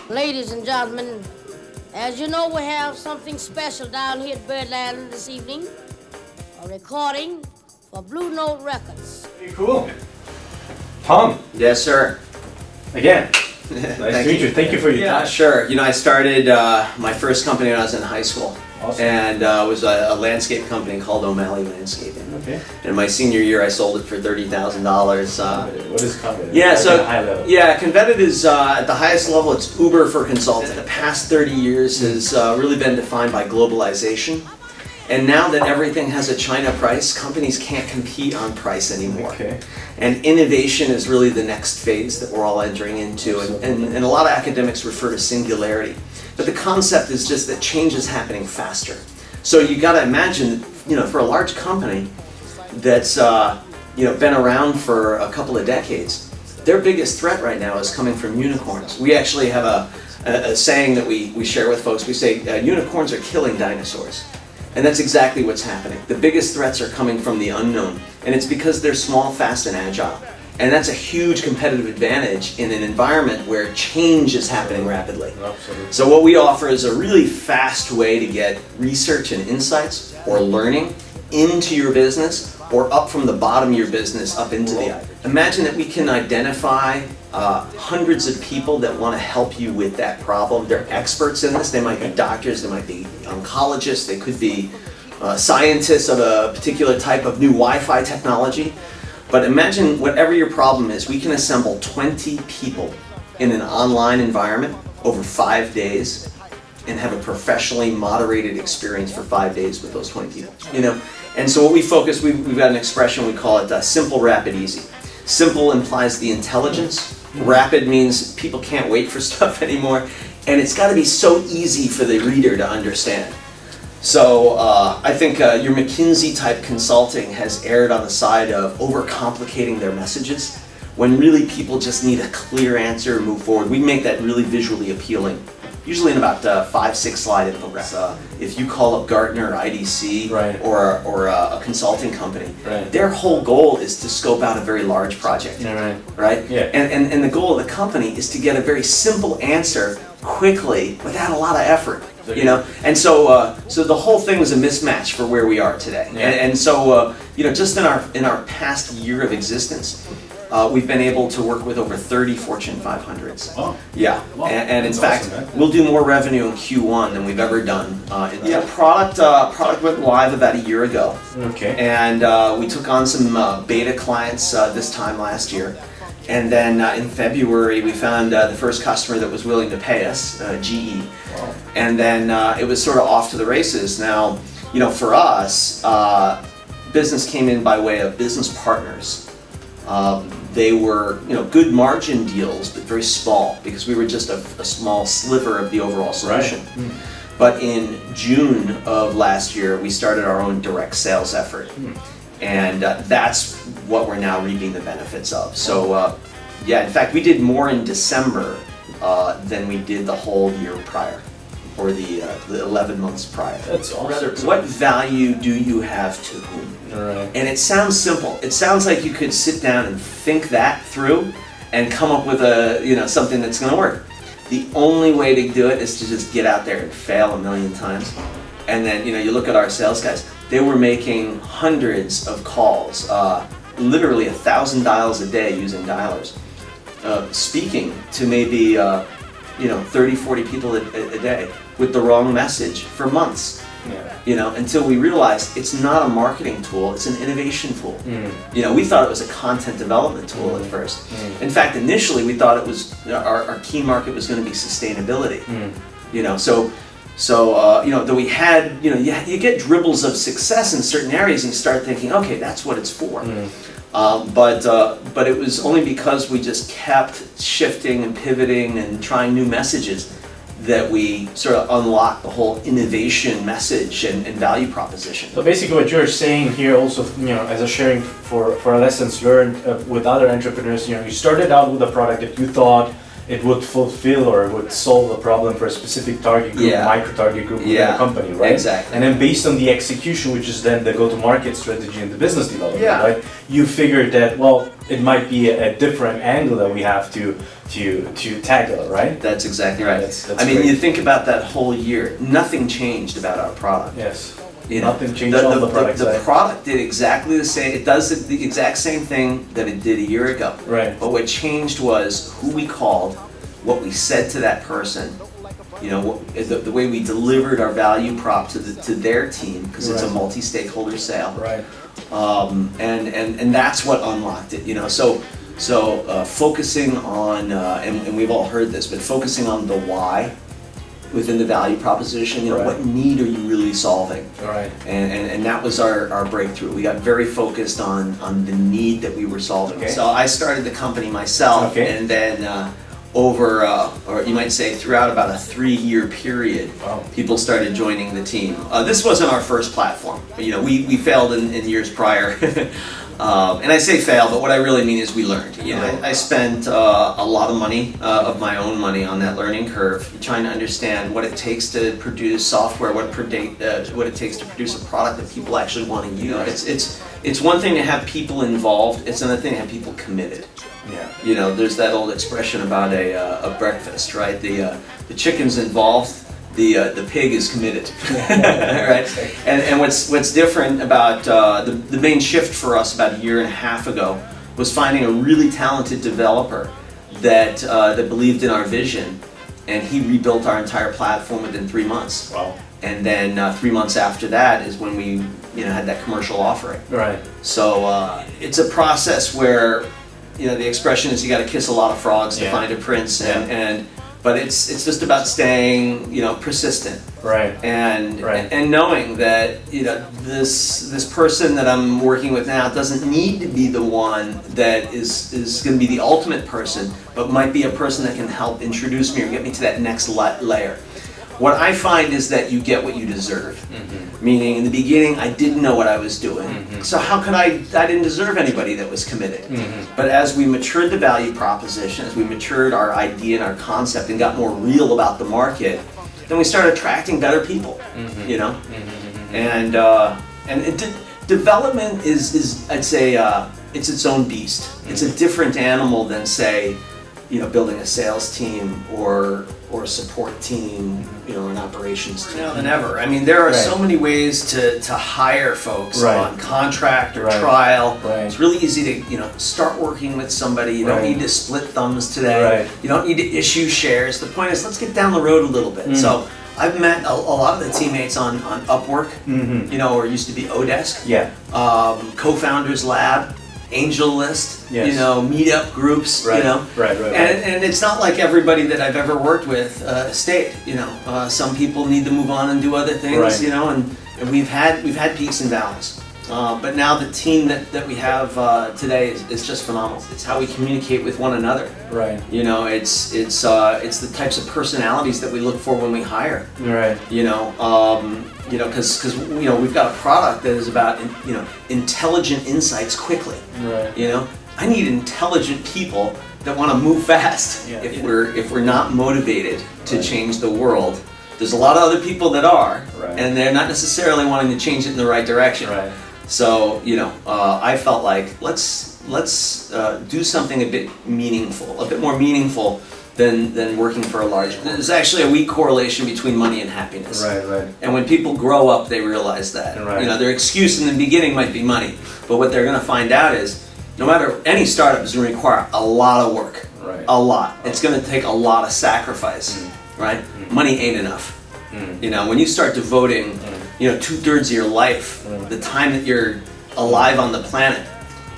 Ladies and gentlemen, as you know, we have something special down here at Birdland this evening. A recording for Blue Note Records. Pretty cool. Tom. Yes, sir. Again. Nice to meet you. Thank you for your time. Sure. You know, I started my first company when I was in high school. Awesome. And it was a landscape company called O Malley Landscaping. Okay. In my senior year, I sold it for $30,000. What is Convetit? Yeah, so at a high level. yeah, Convetit is at the highest level. It's Uber for consulting. The past 30 years has really been defined by globalization, and now that everything has a China price, companies can't compete on price anymore. Okay. And innovation is really the next phase that we're all entering into, and a lot of academics refer to singularity. But the concept is just that change is happening faster. So you got to imagine, you know, for a large company that's been around for a couple of decades, their biggest threat right now is coming from unicorns. We actually have a saying that we share with folks. We say unicorns are killing dinosaurs. And that's exactly what's happening. The biggest threats are coming from the unknown, and it's because they're small, fast, and agile. And that's a huge competitive advantage in an environment where change is happening rapidly. Absolutely. So what we offer is a really fast way to get research and insights or learning into your business or up from the bottom of your business up into the... Imagine that we can identify hundreds of people that want to help you with that problem. They're experts in this. They might be doctors, they might be oncologists, they could be scientists of a particular type of new Wi-Fi technology. But imagine whatever your problem is, we can assemble 20 people in an online environment over 5 days and have a professionally moderated experience for 5 days with those 20 people. You know, and so what we focus, we've got an expression, we call it simple, rapid, easy. Simple implies the intelligence. Rapid means people can't wait for stuff anymore, and it's got to be so easy for the reader to understand. So I think your McKinsey type consulting has erred on the side of overcomplicating their messages when really people just need a clear answer and move forward. We make that really visually appealing, usually in about 5-6 slide infographics. If you call up Gartner or IDC or a consulting company, their whole goal is to scope out a very large project, right? Yeah. And the goal of the company is to get a very simple answer quickly without a lot of effort. You know, and so the whole thing was a mismatch for where we are today. Yeah. And so you know, just in our past year of existence, we've been able to work with over 30 Fortune 500s. Oh. Yeah, wow. And in fact, awesome, we'll do more revenue in Q1 than we've ever done. Product went live about a year ago. Okay. And we took on some beta clients this time last year. And then in February, we found the first customer that was willing to pay us, GE. Wow. And then it was sort of off to the races. Now, you know, for us, business came in by way of business partners. They were, you know, good margin deals, but very small because we were just a small sliver of the overall solution. Right. But in June of last year, we started our own direct sales effort. And that's what we're now reaping the benefits of. So yeah, in fact, we did more in December than we did the whole year prior, or the 11 months prior. That's awesome. What value do you have to whom? Right. And it sounds simple. It sounds like you could sit down and think that through and come up with something that's going to work. The only way to do it is to just get out there and fail a million times. And then, you know, you look at our sales guys, they were making hundreds of calls, literally 1,000 dials a day using dialers, speaking to maybe 30, 40 people a day with the wrong message for months. Yeah. You know, until we realized it's not a marketing tool, it's an innovation tool. You know, we thought it was a content development tool at first. In fact, initially we thought it was our key market was going to be sustainability. You know, so that we had, you know, you get dribbles of success in certain areas and you start thinking, okay, that's what it's for. But it was only because we just kept shifting and pivoting and trying new messages that we sort of unlocked the whole innovation message and value proposition. So basically what you're saying here also, you know, as a sharing for lessons learned with other entrepreneurs, you know, you started out with a product that you thought it would fulfill or it would solve a problem for a specific target group, micro-target group within a company, right? Exactly. And then based on the execution, which is then the go-to-market strategy and the business development, right? You figured that, well, it might be a different angle that we have to tackle, right? That's exactly right. That's I mean, great. you think about that whole year, nothing changed about our product. Yes. You know, Nothing changed on the product the side. product did exactly the same. It does the exact same thing that it did a year ago. Right. But what changed was who we called, what we said to that person, you know, the way we delivered our value prop to their team, because it's a multi-stakeholder sale. Right. And that's what unlocked it. You know, so focusing on and we've all heard this, but focusing on the why within the value proposition, you know, what need are you really solving? Right. And that was our breakthrough. We got very focused on the need that we were solving. Okay. So I started the company myself, and then over, or you might say throughout about a 3-year period, people started joining the team. This wasn't our first platform. You know, we failed in years prior. And I say fail, but what I really mean is we learned. You know, I spent a lot of money, of my own money, on that learning curve, trying to understand what it takes to produce software, what it takes to produce a product that people actually want to use. It's one thing to have people involved. It's another thing to have people committed. Yeah. You know, there's that old expression about a breakfast, right? The chicken's involved. The pig is committed, right? And what's different about the main shift for us about a year and a half ago was finding a really talented developer that believed in our vision, and he rebuilt our entire platform within 3 months. Wow. And then 3 months after that is when we had that commercial offering. Right. So it's a process where the expression is you got to kiss a lot of frogs to find a prince, but it's just about staying, persistent. Right. And knowing that, this person that I'm working with now doesn't need to be the one that is going to be the ultimate person, but might be a person that can help introduce me or get me to that next layer. What I find is that you get what you deserve. Meaning, in the beginning, I didn't know what I was doing. So how could I didn't deserve anybody that was committed. But as we matured the value proposition, as we matured our idea and our concept and got more real about the market, then we started attracting better people, And development is I'd say, it's its own beast. It's a different animal than, say, building a sales team or a support team, an operations team. Now than ever. I mean, there are so many ways to hire folks on contract or trial. It's really easy to, start working with somebody. You don't need to split thumbs today. You don't need to issue shares. The point is, let's get down the road a little bit. So I've met a lot of the teammates on Upwork, or used to be Odesk. Co-Founders Lab. Angel List, meetup groups, And it's not like everybody that I've ever worked with stayed. Some people need to move on and do other things, and we've had peaks and valleys. But now the team that we have today is just phenomenal. It's how we communicate with one another. Right. It's the types of personalities that we look for when we hire. Right. Because we've got a product that is about intelligent insights quickly. Right. I need intelligent people that want to move fast. If we're not motivated to change the world, there's a lot of other people that are, and they're not necessarily wanting to change it in the right direction. Right. So I felt like let's do something a bit more meaningful than working for a large. There's actually a weak correlation between money and happiness. Right. And when people grow up, they realize that. Their excuse in the beginning might be money, but what they're going to find out is, no matter any startup is going to require a lot of work. A lot. It's going to take a lot of sacrifice. Right. Money ain't enough. When you start devoting, 2/3 of your life, the time that you're alive on the planet,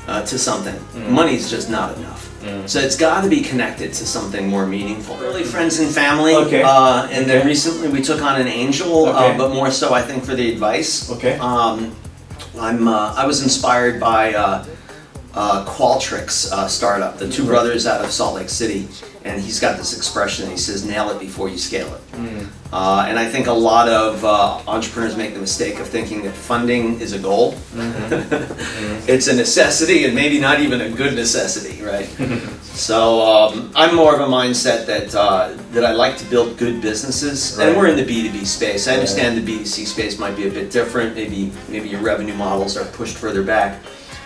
to something, money's just not enough. So it's got to be connected to something more meaningful. Early friends and family, and then recently we took on an angel, but more so I think for the advice. I was inspired by Qualtrics startup, the two brothers out of Salt Lake City, and he's got this expression. He says, "Nail it before you scale it." And I think a lot of entrepreneurs make the mistake of thinking that funding is a goal. It's a necessity, and maybe not even a good necessity, right? So I'm more of a mindset that I like to build good businesses, and we're in the B2B space. I understand the B2C space might be a bit different. Maybe your revenue models are pushed further back.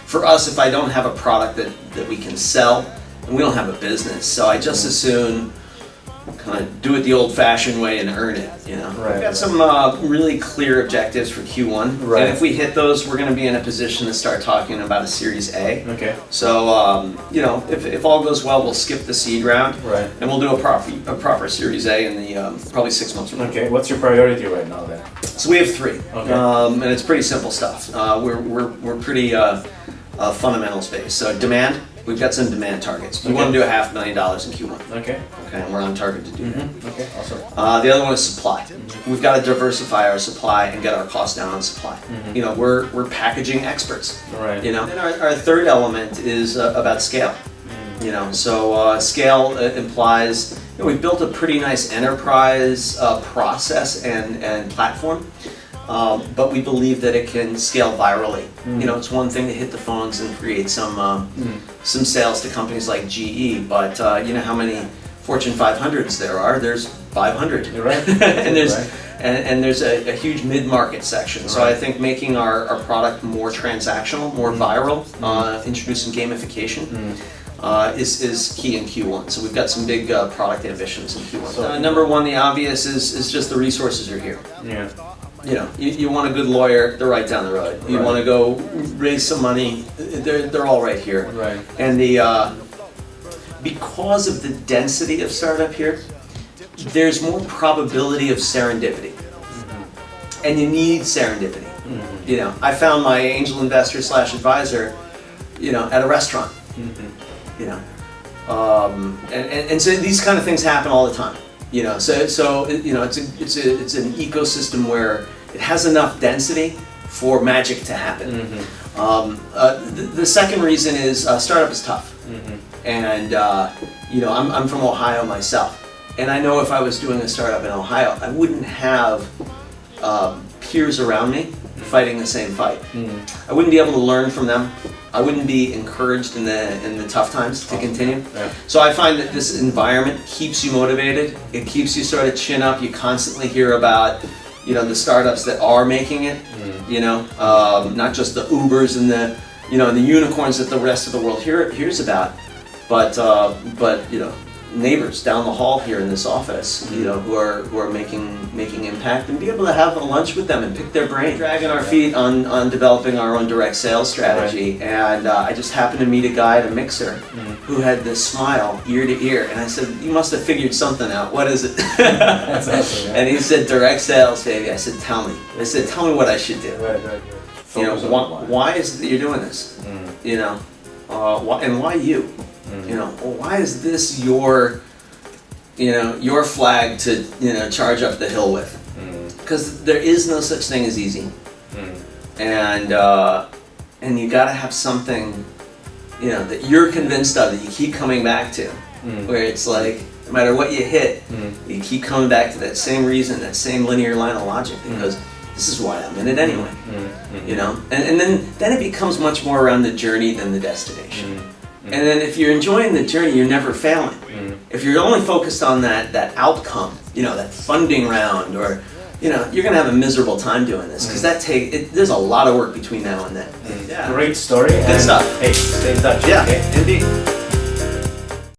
For us, if I don't have a product that we can sell, and we don't have a business, so I just as soon kind of do it the old-fashioned way and earn it. You know, we've got some really clear objectives for Q1, and if we hit those, we're going to be in a position to start talking about a Series A. Okay. So you know, if all goes well, we'll skip the seed round, and we'll do a proper Series A in the probably 6 months from now. Okay. What's your priority right now then? So we have 3, okay. And it's pretty simple stuff. We're pretty fundamentals based. So demand. We've got some demand targets. We want to do $500,000 in Q1. Okay. Okay, and we're on target to do that. Okay, awesome. The other one is supply. We've got to diversify our supply and get our costs down on supply. You know, we're packaging experts. Right. You know, and our third element is about scale. You know, so scale implies, you know, we've built a pretty nice enterprise process and platform. But we believe that it can scale virally. You know, it's one thing to hit the phones and create some sales to companies like GE, but you know how many Fortune 500s there are? There's 500. You're right. and there's a huge mid-market section. So I think making our product more transactional, more viral, introducing gamification. Is key in Q1. So we've got some big product ambitions in Q1. So, number one, the obvious is just the resources are here. Yeah. You know, you want a good lawyer, they're right down the road. You want to go raise some money, they're all right here. Right. And because of the density of startup here, there's more probability of serendipity. And you need serendipity. You know, I found my angel investor / advisor, you know, at a restaurant. You know, and so these kind of things happen all the time. You know, so you know, it's an ecosystem where it has enough density for magic to happen. The second reason is startup is tough, and you know, I'm from Ohio myself, and I know if I was doing a startup in Ohio, I wouldn't have peers around me fighting the same fight. I wouldn't be able to learn from them. I wouldn't be encouraged in the tough times to continue. So I find that this environment keeps you motivated. It keeps you sort of chin up. You constantly hear about, you know, the startups that are making it. You know, not just the Ubers and the, you know, the unicorns that the rest of the world hears about, but you know, neighbors down the hall here in this office, you know, who are making impact, and be able to have a lunch with them and pick their brain. Dragging our feet on developing our own direct sales strategy, and I just happened to meet a guy at a mixer who had this smile ear to ear, and I said, "You must have figured something out. What is it?" That's awesome, yeah. And he said, "Direct sales, baby." I said, "Tell me." I said, "Tell me what I should do." Right. You know, why is it that you're doing this? You know, why you? You know, well, why is this your flag to, you know, charge up the hill with? Because there is no such thing as easy, and you got to have something, you know, that you're convinced of, that you keep coming back to, where it's like no matter what you hit, you keep coming back to that same reason, that same linear line of logic, because this is why I'm in it anyway. You know, and then it becomes much more around the journey than the destination. And then if you're enjoying the journey, you're never failing. If you're only focused on that outcome, you know, that funding round, or, you know, you're gonna have a miserable time doing this, because there's a lot of work between now and then. Great story. Good stuff. Hey, stay in touch. Yeah, okay? indeed.